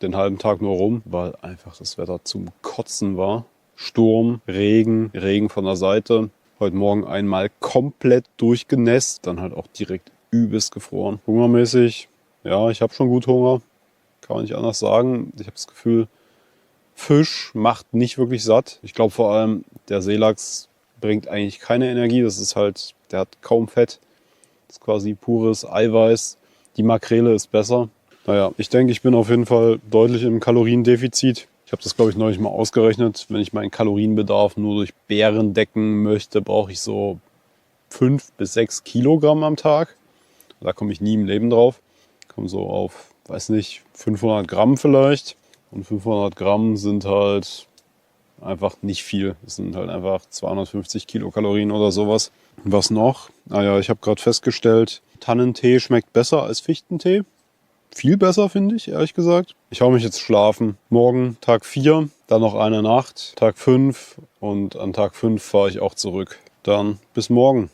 den halben Tag nur rum, weil einfach das Wetter zum Kotzen war. Sturm, Regen von der Seite. Heute Morgen einmal komplett durchgenässt, dann halt auch direkt übelst gefroren. Hungermäßig, ja, ich habe schon gut Hunger, kann man nicht anders sagen. Ich habe das Gefühl, Fisch macht nicht wirklich satt. Ich glaube vor allem, der Seelachs bringt eigentlich keine Energie. Das ist halt, der hat kaum Fett. Das ist quasi pures Eiweiß. Die Makrele ist besser. Naja, ich denke, ich bin auf jeden Fall deutlich im Kaloriendefizit. Ich habe das, glaube ich, neulich mal ausgerechnet. Wenn ich meinen Kalorienbedarf nur durch Beeren decken möchte, brauche ich so 5 bis 6 Kilogramm am Tag. Da komme ich nie im Leben drauf. Ich komme so auf, weiß nicht, 500 Gramm vielleicht. Und 500 Gramm sind halt einfach nicht viel. Das sind halt einfach 250 Kilokalorien oder sowas. Was noch? Naja, ich habe gerade festgestellt, Tannentee schmeckt besser als Fichtentee. Viel besser, finde ich, ehrlich gesagt. Ich hau mich jetzt schlafen. Morgen Tag 4, dann noch eine Nacht, Tag 5 und an Tag 5 fahre ich auch zurück. Dann bis morgen.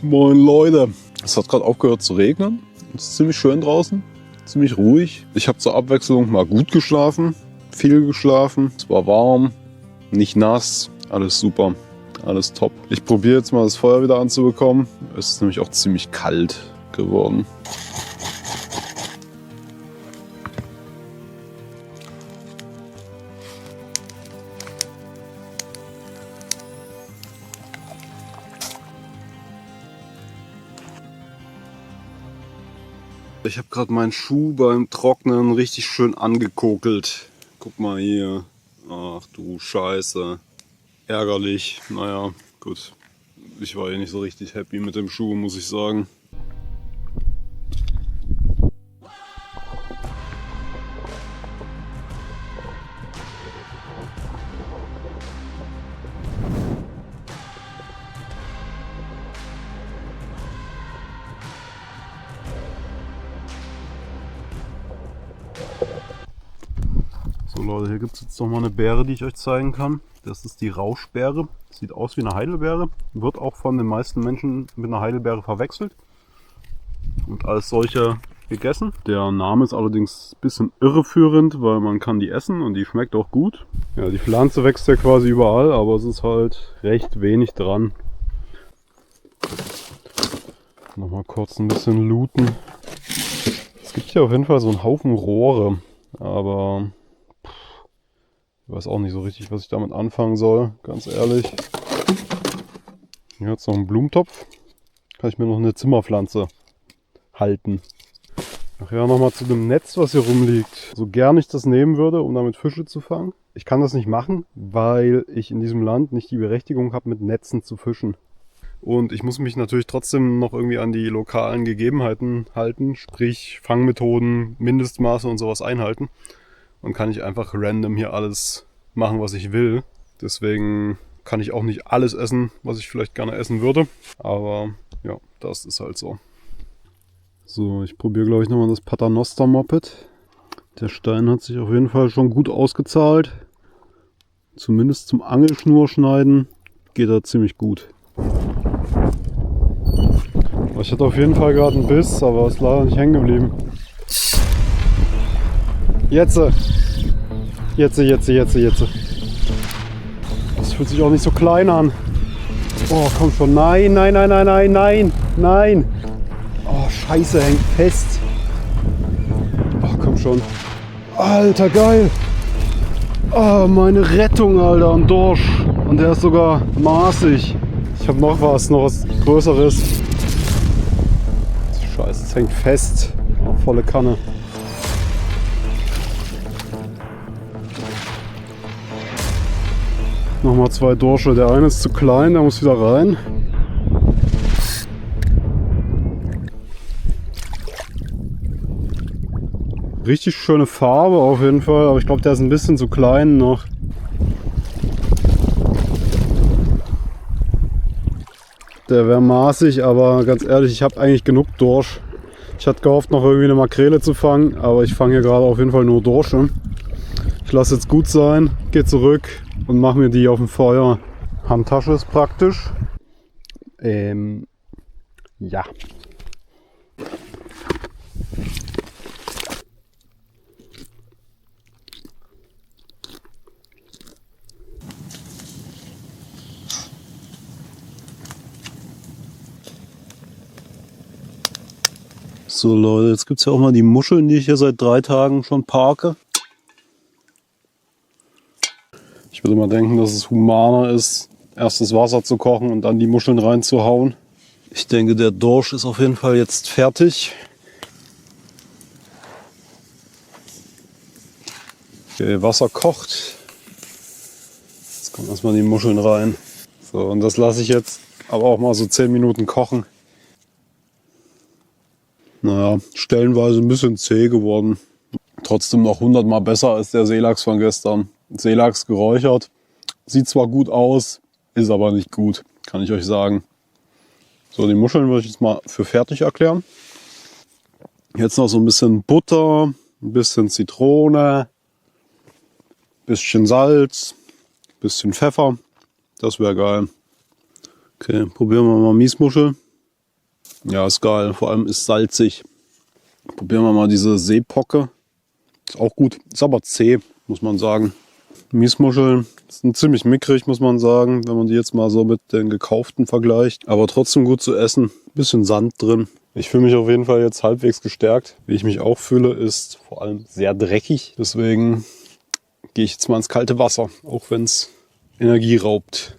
Moin Leute. Es hat gerade aufgehört zu regnen. Es ist ziemlich schön draußen. Ziemlich ruhig. Ich habe zur Abwechslung mal gut geschlafen. Viel geschlafen. Es war warm. Nicht nass. Alles super. Alles top. Ich probiere jetzt mal das Feuer wieder anzubekommen. Es ist nämlich auch ziemlich kalt geworden. Ich habe gerade meinen Schuh beim Trocknen richtig schön angekokelt. Guck mal hier. Ach du Scheiße. Ärgerlich. Naja, gut. Ich war hier nicht so richtig happy mit dem Schuh, muss ich sagen. So Leute, hier gibt es jetzt noch mal eine Beere, die ich euch zeigen kann. Das ist die Rauschbeere. Sieht aus wie eine Heidelbeere. Wird auch von den meisten Menschen mit einer Heidelbeere verwechselt. Und als solche gegessen. Der Name ist allerdings ein bisschen irreführend, weil man kann die essen und die schmeckt auch gut. Ja, die Pflanze wächst ja quasi überall, aber es ist halt recht wenig dran. Nochmal kurz ein bisschen looten. Es gibt hier auf jeden Fall so einen Haufen Rohre, aber ich weiß auch nicht so richtig, was ich damit anfangen soll, ganz ehrlich. Hier hat es noch einen Blumentopf. Kann ich mir noch eine Zimmerpflanze halten. Ach ja, nochmal zu dem Netz, was hier rumliegt. So gern ich das nehmen würde, um damit Fische zu fangen. Ich kann das nicht machen, weil ich in diesem Land nicht die Berechtigung habe, mit Netzen zu fischen. Und ich muss mich natürlich trotzdem noch irgendwie an die lokalen Gegebenheiten halten, sprich Fangmethoden, Mindestmaße und sowas einhalten. Und kann ich einfach random hier alles machen, was ich will. Deswegen kann ich auch nicht alles essen, was ich vielleicht gerne essen würde. Aber ja, das ist halt so. So, ich probiere glaube ich nochmal das Paternoster Moped. Der Stein hat sich auf jeden Fall schon gut ausgezahlt. Zumindest zum Angelschnurschneiden geht er ziemlich gut. Ich hatte auf jeden Fall gerade einen Biss, aber ist leider nicht hängen geblieben. Jetzt. Das fühlt sich auch nicht so klein an. Oh, komm schon. Nein. Oh, scheiße, hängt fest. Oh, komm schon. Alter, geil. Oh, meine Rettung, Alter. Ein Dorsch. Und der ist sogar maßig. Ich habe noch was Größeres. Scheiße, es hängt fest. Oh, volle Kanne. Nochmal 2 Dorsche. Der eine ist zu klein, der muss wieder rein. Richtig schöne Farbe auf jeden Fall, aber ich glaube, der ist ein bisschen zu klein noch. Der wäre maßig, aber ganz ehrlich, ich habe eigentlich genug Dorsch. Ich hatte gehofft, noch irgendwie eine Makrele zu fangen, aber ich fange hier gerade auf jeden Fall nur Dorsche. Ich lasse jetzt gut sein, gehe zurück und mache mir die auf dem Feuer. Handtasche ist praktisch. Ja. So Leute, jetzt gibt es ja auch mal die Muscheln, die ich hier seit 3 Tagen schon parke. Ich würde mal denken, dass es humaner ist, erst das Wasser zu kochen und dann die Muscheln reinzuhauen. Ich denke, der Dorsch ist auf jeden Fall jetzt fertig. Okay, Wasser kocht. Jetzt kommen erstmal die Muscheln rein. So, und das lasse ich jetzt aber auch mal so 10 Minuten kochen. Naja, stellenweise ein bisschen zäh geworden. Trotzdem noch 100-mal besser als der Seelachs von gestern. Seelachs geräuchert. Sieht zwar gut aus, ist aber nicht gut, kann ich euch sagen. So, die Muscheln würde ich jetzt mal für fertig erklären. Jetzt noch so ein bisschen Butter, ein bisschen Zitrone, bisschen Salz, bisschen Pfeffer. Das wäre geil. Okay, probieren wir mal Miesmuschel. Ja, ist geil. Vor allem ist salzig. Probieren wir mal diese Seepocke. Ist auch gut. Ist aber zäh, muss man sagen. Miesmuscheln sind ziemlich mickrig, muss man sagen, wenn man die jetzt mal so mit den gekauften vergleicht. Aber trotzdem gut zu essen. Bisschen Sand drin. Ich fühle mich auf jeden Fall jetzt halbwegs gestärkt. Wie ich mich auch fühle, ist vor allem sehr dreckig. Deswegen gehe ich jetzt mal ins kalte Wasser, auch wenn es Energie raubt.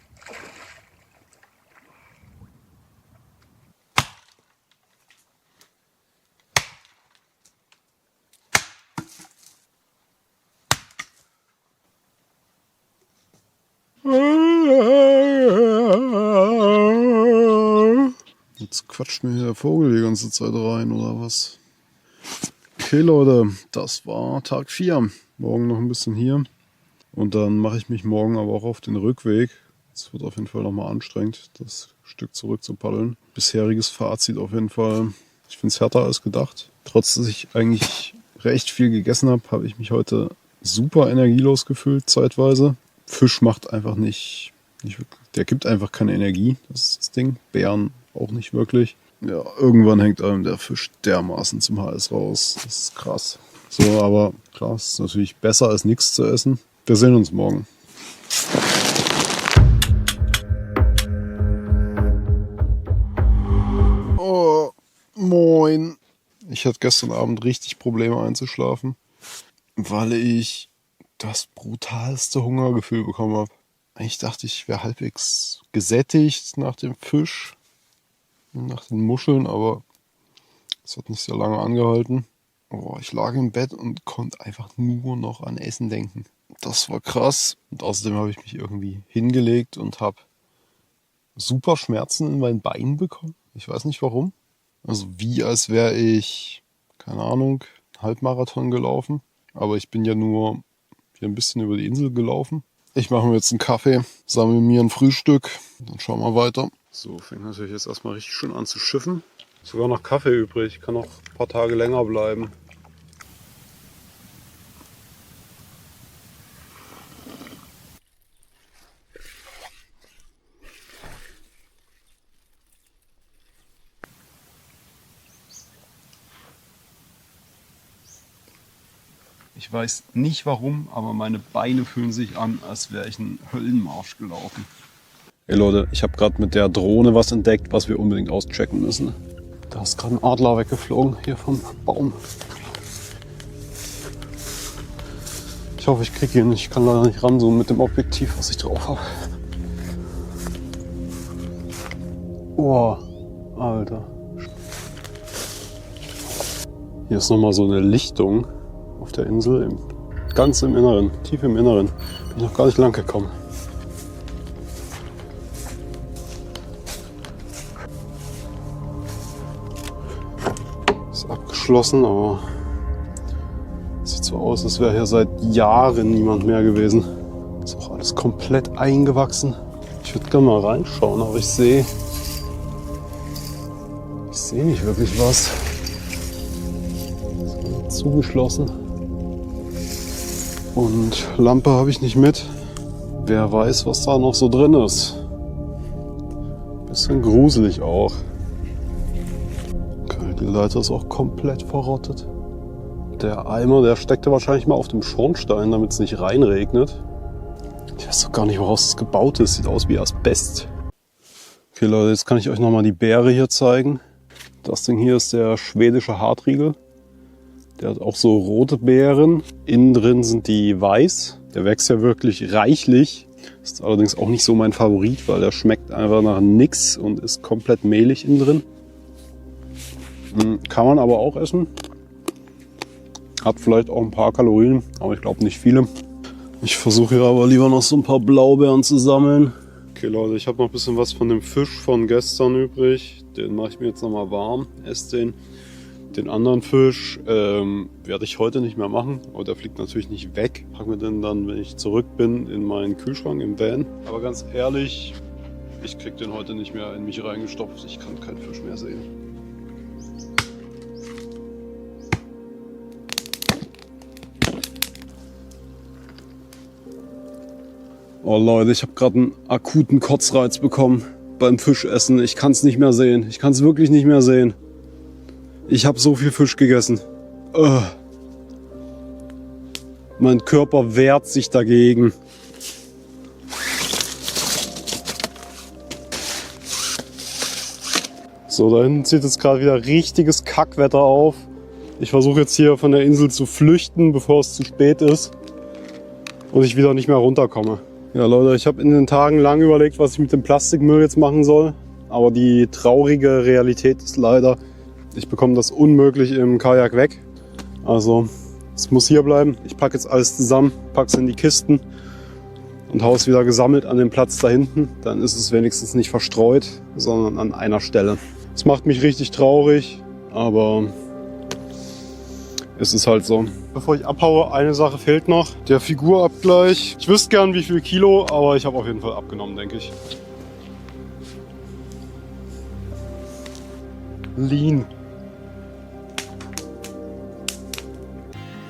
Jetzt quatscht mir der Vogel die ganze Zeit rein, oder was? Okay Leute, das war Tag 4. Morgen noch ein bisschen hier. Und dann mache ich mich morgen aber auch auf den Rückweg. Es wird auf jeden Fall nochmal anstrengend, das Stück zurück zu paddeln. Bisheriges Fazit auf jeden Fall. Ich finde es härter als gedacht. Trotz dass ich eigentlich recht viel gegessen habe, habe ich mich heute super energielos gefühlt, zeitweise. Fisch macht einfach nicht wirklich. Der gibt einfach keine Energie, das ist das Ding. Bären auch nicht wirklich. Ja, irgendwann hängt einem der Fisch dermaßen zum Hals raus. Das ist krass. So, aber klar, es ist natürlich besser als nichts zu essen. Wir sehen uns morgen. Oh, moin. Ich hatte gestern Abend richtig Probleme einzuschlafen, weil ich das brutalste Hungergefühl bekommen habe. Eigentlich dachte ich, wäre halbwegs gesättigt nach dem Fisch, nach den Muscheln, aber es hat nicht sehr lange angehalten. Oh, ich lag im Bett und konnte einfach nur noch an Essen denken. Das war krass. Und außerdem habe ich mich irgendwie hingelegt und habe super Schmerzen in meinen Beinen bekommen. Ich weiß nicht warum. Also wie als wäre ich, keine Ahnung, Halbmarathon gelaufen. Aber ich bin ja nur hier ein bisschen über die Insel gelaufen. Ich mache mir jetzt einen Kaffee, sammle mir ein Frühstück, dann schauen wir weiter. So, fängt natürlich jetzt erstmal richtig schön an zu schiffen. Sogar noch Kaffee übrig, kann noch ein paar Tage länger bleiben. Ich weiß nicht warum, aber meine Beine fühlen sich an, als wäre ich einen Höllenmarsch gelaufen. Hey Leute, ich habe gerade mit der Drohne was entdeckt, was wir unbedingt auschecken müssen. Da ist gerade ein Adler weggeflogen, hier vom Baum. Ich hoffe, ich kriege ihn. Ich kann leider nicht ranzoomen mit dem Objektiv, was ich drauf habe. Oh, Alter. Hier ist nochmal so eine Lichtung auf der Insel, ganz im Inneren, tief im Inneren. Bin ich noch gar nicht lang gekommen. Ist abgeschlossen, aber sieht so aus, als wäre hier seit Jahren niemand mehr gewesen. Ist auch alles komplett eingewachsen. Ich würde gerne mal reinschauen, aber ich sehe nicht wirklich was. Ist zugeschlossen. Und Lampe habe ich nicht mit. Wer weiß, was da noch so drin ist. Bisschen gruselig auch. Okay, die Leiter ist auch komplett verrottet. Der Eimer, der steckte wahrscheinlich mal auf dem Schornstein, damit es nicht reinregnet. Ich weiß doch gar nicht, woraus es gebaut ist. Sieht aus wie Asbest. Okay Leute, jetzt kann ich euch nochmal die Beere hier zeigen. Das Ding hier ist der schwedische Hartriegel. Der hat auch so rote Beeren. Innen drin sind die weiß. Der wächst ja wirklich reichlich. Ist allerdings auch nicht so mein Favorit, weil der schmeckt einfach nach nix und ist komplett mehlig innen drin. Kann man aber auch essen. Hat vielleicht auch ein paar Kalorien, aber ich glaube nicht viele. Ich versuche hier aber lieber noch so ein paar Blaubeeren zu sammeln. Okay Leute, ich habe noch ein bisschen was von dem Fisch von gestern übrig. Den mache ich mir jetzt nochmal warm, esse den. Den anderen Fisch werde ich heute nicht mehr machen, aber der fliegt natürlich nicht weg. Packen wir den dann, wenn ich zurück bin, in meinen Kühlschrank im Van. Aber ganz ehrlich, ich krieg den heute nicht mehr in mich reingestopft. Ich kann keinen Fisch mehr sehen. Oh Leute, ich habe gerade einen akuten Kotzreiz bekommen beim Fischessen. Ich kann es nicht mehr sehen. Ich kann es wirklich nicht mehr sehen. Ich habe so viel Fisch gegessen. Mein Körper wehrt sich dagegen. So, da hinten zieht jetzt gerade wieder richtiges Kackwetter auf. Ich versuche jetzt hier von der Insel zu flüchten, bevor es zu spät ist und ich wieder nicht mehr runterkomme. Ja Leute, ich habe in den Tagen lang überlegt, was ich mit dem Plastikmüll jetzt machen soll. Aber die traurige Realität ist leider, ich bekomme das unmöglich im Kajak weg. Also es muss hier bleiben. Ich packe jetzt alles zusammen, packe es in die Kisten und haue es wieder gesammelt an den Platz da hinten. Dann ist es wenigstens nicht verstreut, sondern an einer Stelle. Es macht mich richtig traurig, aber es ist halt so. Bevor ich abhaue, eine Sache fehlt noch. Der Figurabgleich. Ich wüsste gern wie viel Kilo, aber ich habe auf jeden Fall abgenommen, denke ich. Lean.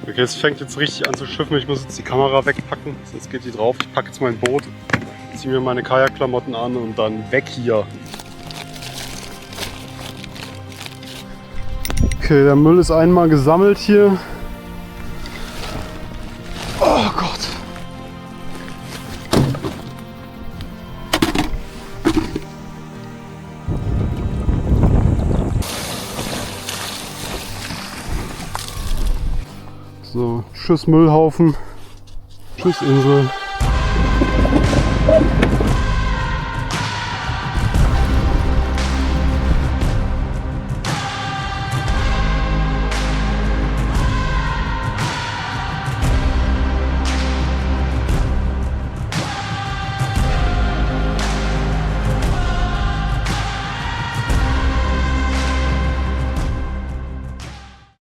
Okay, es fängt jetzt richtig an zu schiffen. Ich muss jetzt die Kamera wegpacken, sonst geht die drauf. Ich packe jetzt mein Boot, ziehe mir meine Kajakklamotten an und dann weg hier. Okay, der Müll ist einmal gesammelt hier. Oh Gott. So, tschüss Müllhaufen, tschüss Insel.